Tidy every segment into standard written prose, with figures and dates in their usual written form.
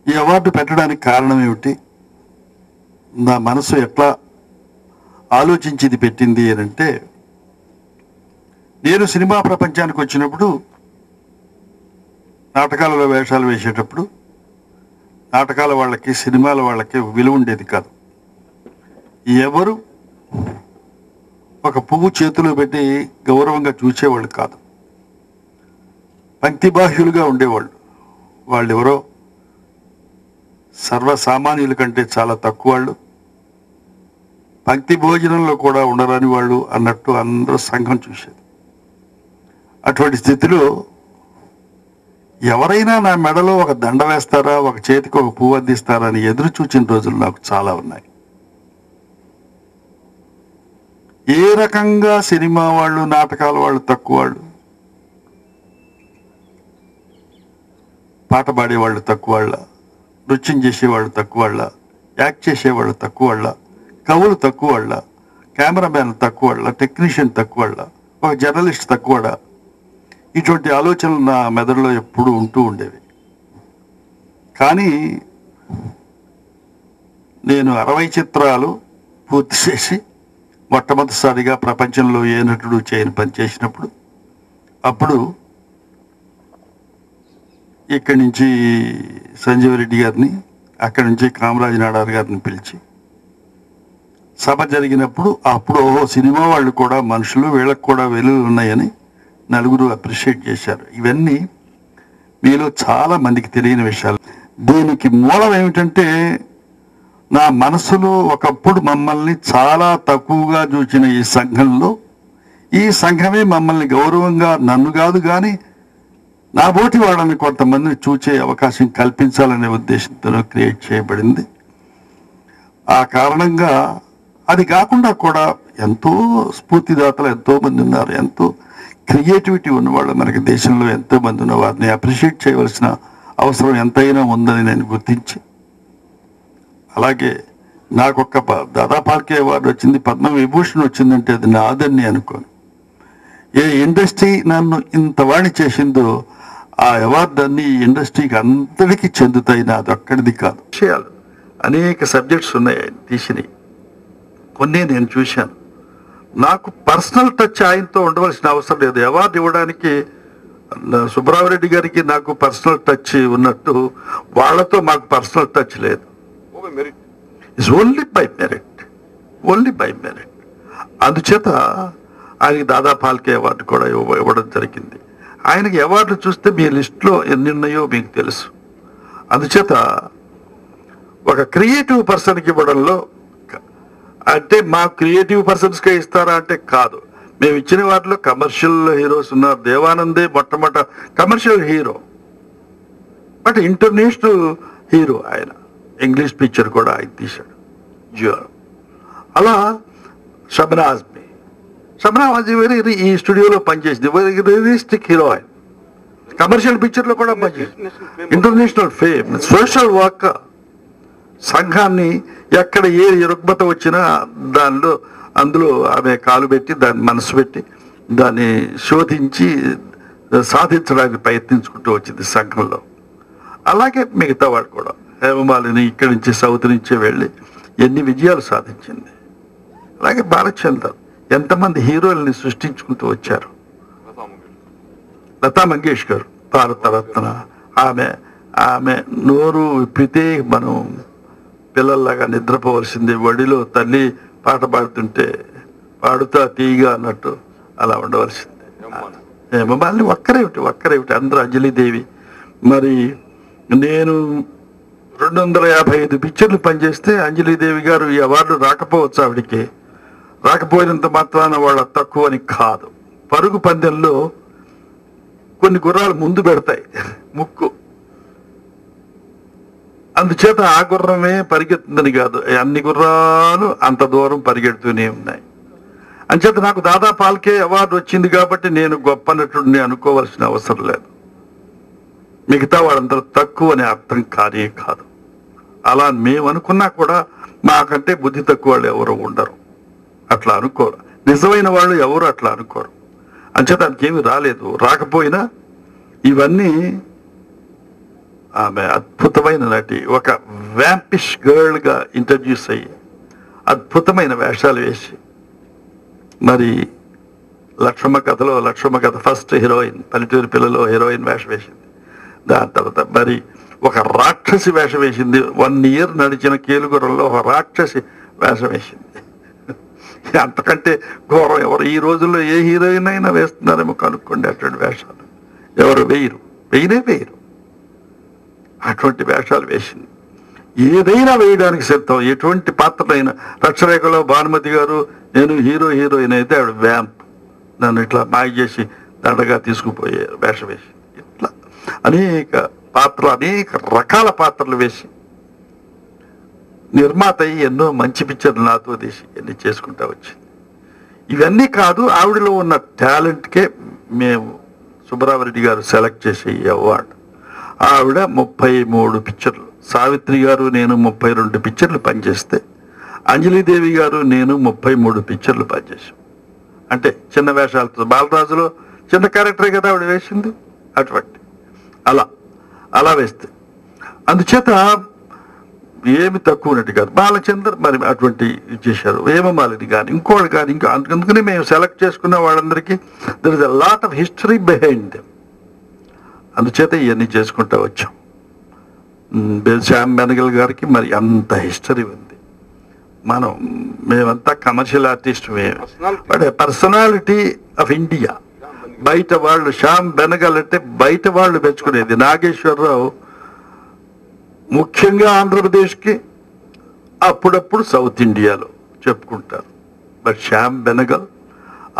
ఈ అవార్డు పెట్టడానికి కారణం ఏమిటి, నా మనసు ఎట్లా ఆలోచించి ఇది పెట్టింది అని అంటే, నేను సినిమా ప్రపంచానికి వచ్చినప్పుడు నాటకాలలో వేషాలు వేసేటప్పుడు నాటకాల వాళ్ళకి సినిమాల వాళ్ళకి విలువ ఉండేది కాదు. ఎవరు ఒక పువ్వు చేతిలో పెట్టి గౌరవంగా చూసేవాళ్ళు కాదు, పంక్తిబాహ్యులుగా ఉండేవాళ్ళు. వాళ్ళెవరో సర్వసామాన్యుల కంటే చాలా తక్కువ వాళ్ళు, పంక్తి భోజనంలో కూడా ఉండరాని వాళ్ళు అన్నట్టు అందరూ సంఘం చూసేది. అటువంటి స్థితిలో ఎవరైనా నా మెడలో ఒక దండ వేస్తారా, ఒక చేతికి ఒక పువ్వు అందిస్తారా అని ఎదురు చూచిన రోజులు నాకు చాలా ఉన్నాయి. ఏ రకంగా సినిమా వాళ్ళు నాటకాల వాళ్ళు తక్కువ వాళ్ళు, పాట పాడేవాళ్ళు తక్కువ వాళ్ళ, నృత్యం చేసేవాళ్ళు తక్కువ వాళ్ళ, యాక్ట్ చేసేవాళ్ళు తక్కువ వాళ్ళ, కవులు తక్కువ వాళ్ళ, కెమెరామ్యాన్ తక్కువ వాళ్ళ, టెక్నీషియన్ తక్కువ వాళ్ళ, ఒక జర్నలిస్ట్ తక్కువ వాళ్ళ, ఇటువంటి ఆలోచనలు నా మెదడులో ఎప్పుడూ ఉంటూ ఉండేవి. కానీ నేను 60 చిత్రాలు పూర్తి చేసి మొట్టమొదటిసారిగా ప్రపంచంలో ఏ నటుడు చేయని పని చేసినప్పుడు, అప్పుడు ఇక్కడి నుంచి సంజీవ్ రెడ్డి గారిని, అక్కడి నుంచి కామరాజ్ నాడార్ గారిని పిలిచి సభ జరిగినప్పుడు, అప్పుడు ఓహో సినిమా వాళ్ళు కూడా మనుషులు, వీళ్ళకు కూడా వెలుగులు ఉన్నాయని నలుగురు అప్రిషియేట్ చేశారు. ఇవన్నీ మీలో చాలా మందికి తెలియని విషయాలు. దీనికి మూలం ఏమిటంటే, నా మనసులో ఒకప్పుడు మమ్మల్ని చాలా తక్కువగా చూసిన ఈ సంఘంలో, ఈ సంఘమే మమ్మల్ని గౌరవంగా, నన్ను కాదు కానీ నా బోటి వాళ్ళని కొంతమందిని చూచే అవకాశం కల్పించాలనే ఉద్దేశంతో క్రియేట్ చేయబడింది. ఆ కారణంగా అది కాకుండా కూడా ఎంతో స్ఫూర్తిదాతలు ఎంతోమంది ఉన్నారు, ఎంతో క్రియేటివిటీ ఉన్నవాళ్ళు మనకి దేశంలో ఎంతోమంది ఉన్న వారిని అప్రిషియేట్ చేయవలసిన అవసరం ఎంతైనా ఉందని నేను గుర్తించి, అలాగే నాకొక్క దాదా ఫాల్కే అవార్డు వచ్చింది, పద్మవిభూషణ్ వచ్చిందంటే అది నాదని అనుకోను. ఏ ఇండస్ట్రీ నన్ను ఇంత వాణి చేసిందో ఆ అవార్డు అన్ని ఇండస్ట్రీకి అందరికీ చెందుతాయి, నాది ఒక్కడిది కాదు. విషయాలు అనేక సబ్జెక్ట్స్ ఉన్నాయి ఆయన తీసినవి, కొన్ని నేను చూశాను. నాకు పర్సనల్ టచ్ ఆయనతో ఉండవలసిన అవసరం లేదు. అవార్డు ఇవ్వడానికి సుబ్రహ్మరెడ్డి గారికి నాకు పర్సనల్ టచ్ ఉన్నట్టు వాళ్ళతో మాకు పర్సనల్ టచ్ లేదు. It's only by merit, only by merit. అందుచేత ఆయనకి దాదా ఫాల్కే అవార్డు కూడా ఇవ్వడం జరిగింది. ఆయనకి అవార్డులు చూస్తే మీ లిస్టులో ఎన్ని ఉన్నాయో మీకు తెలుసు. అందుచేత ఒక క్రియేటివ్ పర్సన్కి ఇవ్వడంలో, అంటే మా క్రియేటివ్ పర్సన్స్కే ఇస్తారా అంటే కాదు, మేము ఇచ్చిన వాటిలో కమర్షియల్ హీరోస్ ఉన్నారు. దేవానందే మొట్టమొదట commercial hero, but international hero ఆయన. ఇంగ్లీష్ పిక్చర్ కూడా ఆయన తీశాడు, జియో. అలా షబ్నాజ్ వెరీ ఈ స్టూడియోలో పనిచేసింది, వెరీ రియలిస్టిక్ హీరో ఆయన. కమర్షియల్ పిక్చర్లో కూడా పనిచేసింది, ఇంటర్నేషనల్ ఫేమ్, సోషల్ వర్క్. సంఘాన్ని ఎక్కడ ఏ రుగ్మత వచ్చినా అందులో ఆమె కాలు పెట్టి, దాన్ని మనసు పెట్టి, దాన్ని శోధించి సాధించడానికి ప్రయత్నించుకుంటూ వచ్చింది సంఘంలో. అలాగే మిగతా వాడు కూడా, హేమమాలిని ఇక్కడి నుంచి సౌత్ నుంచే వెళ్ళి ఎన్ని విజయాలు సాధించింది. అలాగే బాలచందర్ ఎంతమంది హీరోల్ని సృష్టించుకుంటూ వచ్చారు. లతా మంగేష్కర్ భారతరత్న, ఆమె నోరు విప్పితే మనం పిల్లల్లాగా నిద్రపోవలసింది. వడిలో తల్లి పాట పాడుతుంటే పాడుతా తీయగా అన్నట్టు అలా ఉండవలసింది. హేమమాలిని ఒక్కరేమిటి అందరూ, అంజలిదేవి. మరి నేను 255 పిక్చర్లు పనిచేస్తే అంజలిదేవి గారు ఈ అవార్డు రాకపోవచ్చు. ఆవిడికి రాకపోయినంత మాత్రాన వాళ్ళ తక్కువ అని కాదు. పరుగు పందెంలో కొన్ని గుర్రాలు ముందు పెడతాయి ముక్కు, అందుచేత ఆ గుర్రమే పరిగెత్తుందని కాదు, అన్ని గుర్రాలు అంత దూరం పరిగెడుతూనే ఉన్నాయి. అంచేత నాకు దాదా ఫాల్కే అవార్డు వచ్చింది కాబట్టి నేను గొప్ప నటుడిని అనుకోవాల్సిన అవసరం లేదు. మిగతా వాళ్ళందరూ తక్కువ అనే అర్థం కానే కాదు. అలా మేము అనుకున్నా కూడా మాకంటే బుద్ధి తక్కువ వాళ్ళు ఎవరు ఉండరు, అట్లా అనుకోరు. నిజమైన వాళ్ళు ఎవరు అట్లా అనుకోరు. అంచేత దానికి ఏమి రాలేదు. రాకపోయినా ఇవన్నీ ఆమె అద్భుతమైన నటి. ఒక వ్యాంపిష్ గర్ల్గా ఇంట్రడ్యూస్ అయ్యి అద్భుతమైన వేషాలు వేసి, మరి లక్ష్మమ్మ కథ ఫస్ట్ హీరోయిన్, పల్లెటూరు పిల్లలో హీరోయిన్ వేషం వేసింది. దాని తర్వాత మరి ఒక రాక్షసి వేషం వేసింది. 1 year నడిచిన కేలుగురంలో ఒక రాక్షసి వేషం వేసింది. అంతకంటే ఘోరం ఎవరు ఈ రోజుల్లో ఏ హీరోయిన్ అయినా వేస్తున్నారేమో కనుక్కోండి. అటువంటి వేషాలు ఎవరు వేయరు. అటువంటి వేషాలు వేసింది. ఏదైనా వేయడానికి సిద్ధం, ఎటువంటి పాత్రలైనా. రక్షరేఖలో భానుమతి గారు, నేను హీరోయిన్ అయితే ఆవిడ వ్యాంప్, నన్ను ఇట్లా మాయ చేసి దండగా తీసుకుపోయే వేషం వేసి, ఇట్లా అనేక పాత్రలు, అనేక రకాల పాత్రలు వేసి నిర్మాత అయ్యి ఎన్నో మంచి పిక్చర్లు నాతో తీసి ఎన్ని చేసుకుంటా వచ్చింది. ఇవన్నీ కాదు, ఆవిడలో ఉన్న టాలెంట్కే మేము సుబ్బరామరెడ్డి గారు సెలెక్ట్ చేసే ఈ అవార్డు. ఆవిడ 33 పిక్చర్లు, సావిత్రి గారు నేను 32 పిక్చర్లు పనిచేస్తే, అంజలిదేవి గారు నేను 33 పిక్చర్లు పనిచేసాం. అంటే చిన్న వేషాలతో, బాలరాజులో చిన్న క్యారెక్టరే కదా ఆవిడ వేసింది. అటువంటి అలా వేస్తే అందుచేత ఏమి తక్కువ ఉన్నట్టు కాదు. బాలచందర్ మరి అటువంటి చేశారు, హేమమాలిని కానీ ఇంకోళ్ళు కానీ ఇంకా. అందుకని మేము సెలెక్ట్ చేసుకున్న వాళ్ళందరికీ there is a lot of history behind. అందుచేత ఇవన్నీ చేసుకుంటూ వచ్చాం. శ్యామ్ బెనగల్ గారికి మరి అంత హిస్టరీ ఉంది. మేమంతా commercial artist, but personality of India. బయట వాళ్ళు శ్యామ్ బెనగల్ అంటే బయట వాళ్ళు మెచ్చుకునేది. నాగేశ్వరరావు ముఖ్యంగా ఆంధ్రప్రదేశ్కి, అప్పుడప్పుడు సౌత్ ఇండియాలో చెప్పుకుంటారు. బట్ శ్యామ్ బెనగల్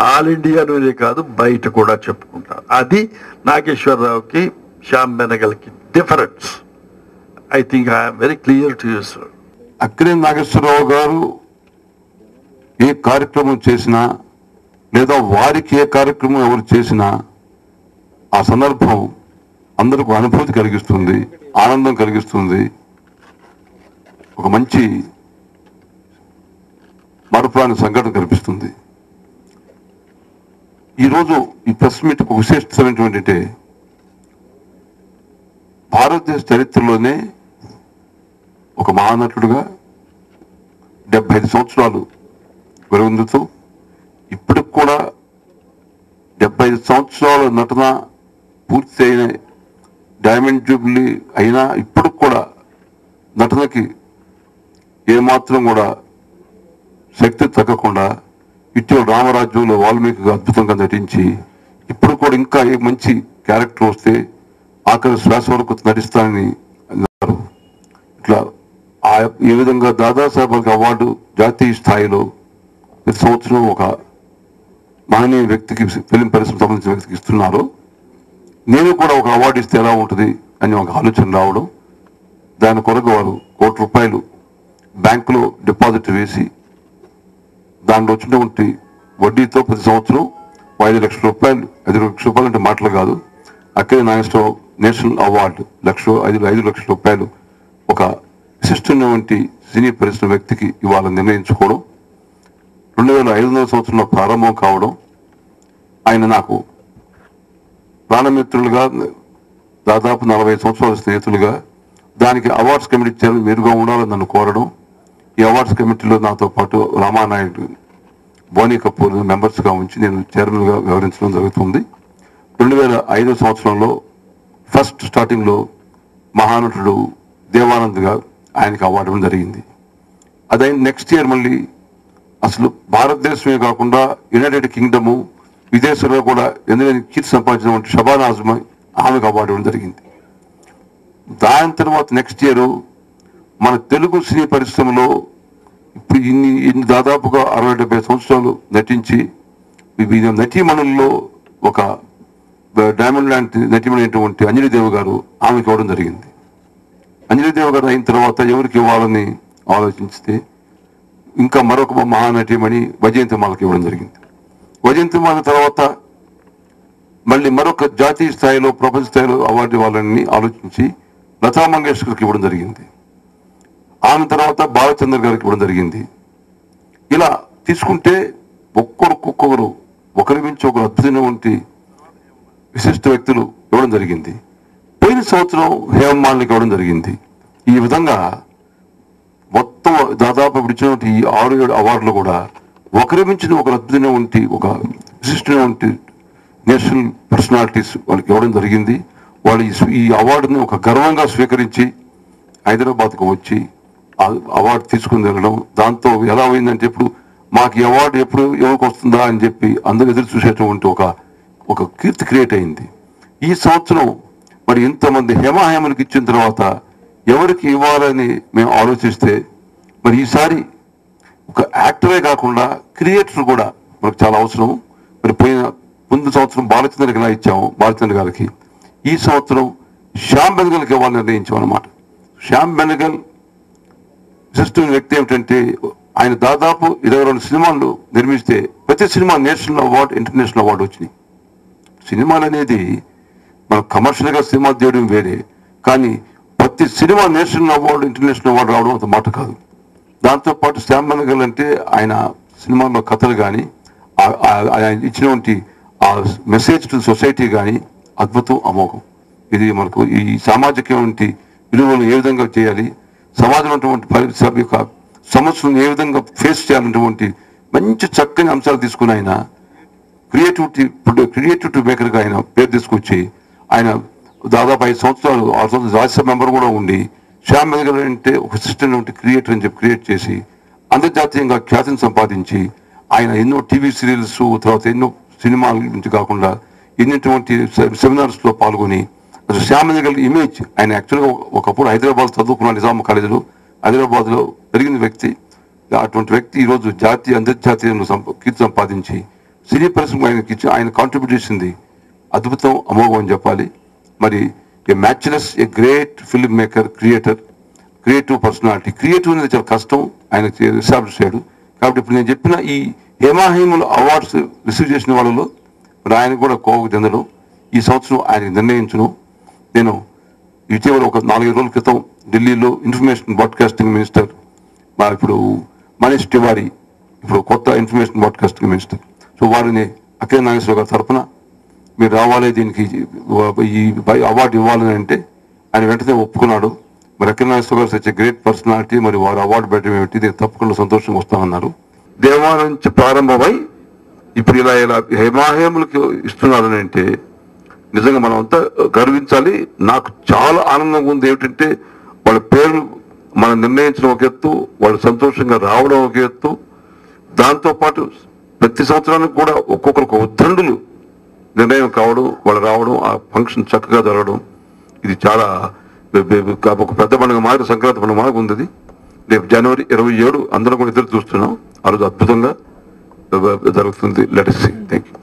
ఆల్ ఇండియాలోనే కాదు బయట కూడా చెప్పుకుంటారు. అది నాగేశ్వరరావుకి శ్యామ్ బెనగల్కి difference. I think I'm very clear to you sir. Akkineni Nageswara Rao గారు ఏ కార్యక్రమం చేసినా, లేదా వారికి ఏ కార్యక్రమం ఎవరు చేసినా, ఆ సందర్భం అందరికీ అనుభూతి కలిగిస్తుంది, ఆనందం కలిగిస్తుంది, ఒక మంచి మరపురాని సంఘటన కనిపిస్తుంది. ఈరోజు ఈ ప్రెస్ మీట్ ఒక విశేషమైనటువంటి, భారతదేశ చరిత్రలోనే ఒక మహానటుడుగా 75 సంవత్సరాలు వెలుగొందుతూ, ఇప్పటికి కూడా 75 సంవత్సరాల నటన పూర్తి అయిన, డైమండ్ జూబ్లీ అయినా ఇప్పటికి కూడా నటనకి ఏమాత్రం కూడా శక్తి తగ్గకుండా, ఇటీవల రామరాజ్యంలో వాల్మీకి అద్భుతంగా నటించి, ఇప్పుడు కూడా ఇంకా ఏ మంచి క్యారెక్టర్ వస్తే ఆఖరి శ్వాస వరకు నటిస్తానని అన్నారు. ఇట్లా ఏ విధంగా దాదాసాహెబ్ అవార్డు జాతీయ స్థాయిలో ప్రతి సంవత్సరం ఒక మహనీయ వ్యక్తికి, ఫిలిం పరిశ్రమ సంబంధించిన వ్యక్తికి ఇస్తున్నారు. నేను కూడా ఒక అవార్డు ఇస్తే ఎలా ఉంటుంది అని ఒక ఆలోచన రావడం, దాని కొరకు వారు ₹1 కోటి బ్యాంకులో డిపాజిట్ వేసి, దాంట్లో వచ్చినటువంటి వడ్డీతో ప్రతి సంవత్సరం ₹5 లక్షలు, ₹5 లక్షలు అంటే మాటలు కాదు, అక్కినేని నాగేశ్వరరావు నేషనల్ అవార్డు ₹5 లక్షల ఒక విశిష్టమైనటువంటి సినీ పరిశ్రమ వ్యక్తికి ఇవాళ నిర్ణయించుకోవడం, 2500 సంవత్సరంలో ప్రారంభం కావడం, ఆయన నాకు ప్రాణమిత్రులుగా, దాదాపు 40 సంవత్సరాల స్నేహితులుగా, దానికి అవార్డ్స్ కమిటీ చైర్మన్ మీరుగా ఉండాలని నన్ను కోరడం, ఈ అవార్డ్స్ కమిటీలో నాతో పాటు రామానాయుడు, బోనీ కపూర్ మెంబర్స్గా ఉంచి నేను చైర్మన్గా వ్యవహరించడం జరుగుతుంది. 2005 సంవత్సరంలో ఫస్ట్ స్టార్టింగ్లో మహానటుడు దేవానంద్గా ఆయనకి అవార్డు ఇవ్వడం జరిగింది. అదైన నెక్స్ట్ ఇయర్ మళ్ళీ అసలు భారతదేశమే కాకుండా యునైటెడ్ కింగ్డము, విదేశాల్లో కూడా ఎందుకంటే కీర్తి సంపాదించినటువంటి షబానా ఆజ్మీ, ఆమెకు అవార్డు ఇవ్వడం జరిగింది. దాని తర్వాత నెక్స్ట్ ఇయర్ మన తెలుగు సినీ పరిశ్రమలో ఇప్పుడు ఇన్ని దాదాపుగా 60-70 సంవత్సరాలు నటించి నటీమణుల్లో ఒక డైమండ్ లాంటి నటీమణి అయినటువంటి అంజలిదేవి గారు, ఆమెకి ఇవ్వడం జరిగింది. అంజలిదేవి గారు అయిన తర్వాత ఎవరికి ఇవ్వాలని ఆలోచిస్తే ఇంకా మరొక మహానటీమణి వైజయంతిమాలకి ఇవ్వడం జరిగింది. వైజయంతిమాల తర్వాత మళ్ళీ మరొక జాతీయ స్థాయిలో, ప్రపంచ స్థాయిలో అవార్డు ఇవ్వాలని ఆలోచించి లతా మంగేష్కర్కి ఇవ్వడం జరిగింది. ఆమె తర్వాత బాలచందర్ గారికి ఇవ్వడం జరిగింది. ఇలా తీసుకుంటే ఒక్కొక్కరు ఒకరి మించి ఒకరు అద్భుతమైనటువంటి విశిష్ట వ్యక్తులు ఇవ్వడం జరిగింది. పోయిన పోయిన సంవత్సరం హేమమాలినికి ఇవ్వడం జరిగింది. ఈ విధంగా మొత్తం దాదాపు ఇచ్చినటువంటి ఈ 6-7 అవార్డులు కూడా ఒకరి మించిన ఒక అద్భుతమైన ఉంటి ఒక విశిష్టమైన ఉంటి నేషనల్ పర్సనాలిటీస్ వాళ్ళకి ఇవ్వడం జరిగింది. వాళ్ళు ఈ అవార్డుని ఒక గర్వంగా స్వీకరించి హైదరాబాద్కు వచ్చి అవార్డు తీసుకుని వెళ్ళడం, దాంతో ఎలా అయిందంటే ఇప్పుడు మాకు ఈ అవార్డు ఎప్పుడు ఎవరికి వస్తుందా అని చెప్పి అందరూ ఎదురు చూసేటువంటి ఒక కీర్తి క్రియేట్ అయింది. ఈ సంవత్సరం మరి ఇంతమంది హేమాహేమలకు ఇచ్చిన తర్వాత ఎవరికి ఇవ్వాలని మేము ఆలోచిస్తే మరి ఈసారి ఒక యాక్టరే కాకుండా క్రియేటర్ కూడా మనకు చాలా అవసరం. మరి ముందు సంవత్సరం బాలచంద్రకి ఎలా ఇచ్చాము బాలచంద్ర గారికి, ఈ సంవత్సరం శ్యామ్ బెనగల్కి ఇవ్వాలని నిర్ణయించాం అనమాట. శ్యామ్ బెనగల్ విశిష్టమైన వ్యక్తి ఏమిటంటే ఆయన దాదాపు 22 సినిమాలు నిర్మిస్తే ప్రతి cinema national award international award వచ్చినాయి. సినిమాలు అనేది మనం కమర్షియల్గా సినిమా తీయడం వేరే, కానీ ప్రతి cinema national award international award రావడం అంత మాట కాదు. దాంతోపాటు శ్యామ్ బెనగల్ అంటే ఆయన సినిమాల్లో కథలు కానీ ఆయన ఇచ్చినటువంటి ఆ మెసేజ్ టు సొసైటీ కానీ అద్భుతం, అమోఘం. ఇది మనకు ఈ సామాజిక విలువలు ఏ విధంగా చేయాలి, సమాజంలో ఉన్నటువంటి యొక్క సమస్యలను ఏ విధంగా ఫేస్ చేయాలన్నటువంటి మంచి చక్కని అంశాలు తీసుకుని ఆయన క్రియేటివిటీ మేకర్గా ఆయన పేరు తీసుకొచ్చి ఆయన దాదాపు 5 సంవత్సరాలు 6 సంవత్సరాలు రాజ్యసభ మెంబర్ కూడా ఉండి శ్యామ్ బెనగల్ అంటే ఒక సిస్టమ్ క్రియేటర్ అని చెప్పి క్రియేట్ చేసి అంతర్జాతీయంగా ఖ్యాతిని సంపాదించి ఆయన ఎన్నో టీవీ సీరియల్స్ తర్వాత ఎన్నో సినిమాల నుంచి కాకుండా ఎన్నిటువంటి సెమినార్స్లో పాల్గొని అసలు శ్యామ్ బెనగల్ ఇమేజ్ ఆయన యాక్చువల్గా ఒకప్పుడు హైదరాబాద్ చదువుకున్న నిజాం కాలేజీలో హైదరాబాద్లో పెరిగిన వ్యక్తి. అటువంటి వ్యక్తి ఈరోజు జాతీయ అంతర్జాతీయంలో కీర్తి సంపాదించి సినీ పరిశ్రమ ఆయనకి ఇచ్చి ఆయన కాంట్రిబ్యూట్ చేసింది అద్భుతం, అమోఘం అని చెప్పాలి. మరి a matchless a great film maker, creative personality. Creative అనేది చాలా కష్టం, ఆయన ఎస్టాబ్లిష్ చేయడు. కాబట్టి ఇప్పుడు నేను చెప్పిన ఈ హేమాహేముల అవార్డ్స్ రిసీవ్ చేసిన వాళ్ళలో మరి ఆయన కూడా కోవకు చెందడం ఈ సంవత్సరం ఆయనకి నిర్ణయించను. నేను ఇటీవల ఒక 4 రోజుల క్రితం ఢిల్లీలో ఇన్ఫర్మేషన్ బ్రాడ్కాస్టింగ్ మినిస్టర్ ఇప్పుడు మనీష్ తివారీ ఇప్పుడు కొత్త ఇన్ఫర్మేషన్ బ్రాడ్కాస్టింగ్ మినిస్టర్, సో వారిని అఖిల నాగేశ్వర గారి తరఫున మీరు రావాలి దీనికి ఈ అవార్డు ఇవ్వాలని అంటే ఆయన వెంటనే ఒప్పుకున్నాడు. మరి అఖిల నాగేశ్వర గారు సచ్ గ్రేట్ పర్సనాలిటీ, మరి వారు అవార్డు పెట్టడం ఏమిటి, నేను తప్పకుండా సంతోషంగా వస్తామన్నారు. దేవాలయం నుంచి ప్రారంభమై ఇప్పుడు ఇలా హేమాహేములకి ఇస్తున్నారు అని అంటే నిజంగా మనం అంతా గర్వించాలి. నాకు చాలా ఆనందంగా ఉంది ఏమిటంటే వాళ్ళ పేర్లు మనం నిర్ణయించడం ఒక ఎత్తు, వాళ్ళు సంతోషంగా రావడం ఒక ఎత్తు, దాంతోపాటు ప్రతి సంవత్సరానికి కూడా ఒక్కొక్కరికి ఉద్దండులు నిర్ణయం కావడం, వాళ్ళు రావడం, ఆ ఫంక్షన్ చక్కగా జరగడం, ఇది చాలా ఒక పెద్ద పండుగ మాదిరి సంక్రాంతి పండుగ మాదిరి ఉంది. రేపు జనవరి 27 అందరం కూడా ఎదురు చూస్తున్నాం. ఆ రోజు అద్భుతంగా జరుగుతుంది. Let us see. Thank you.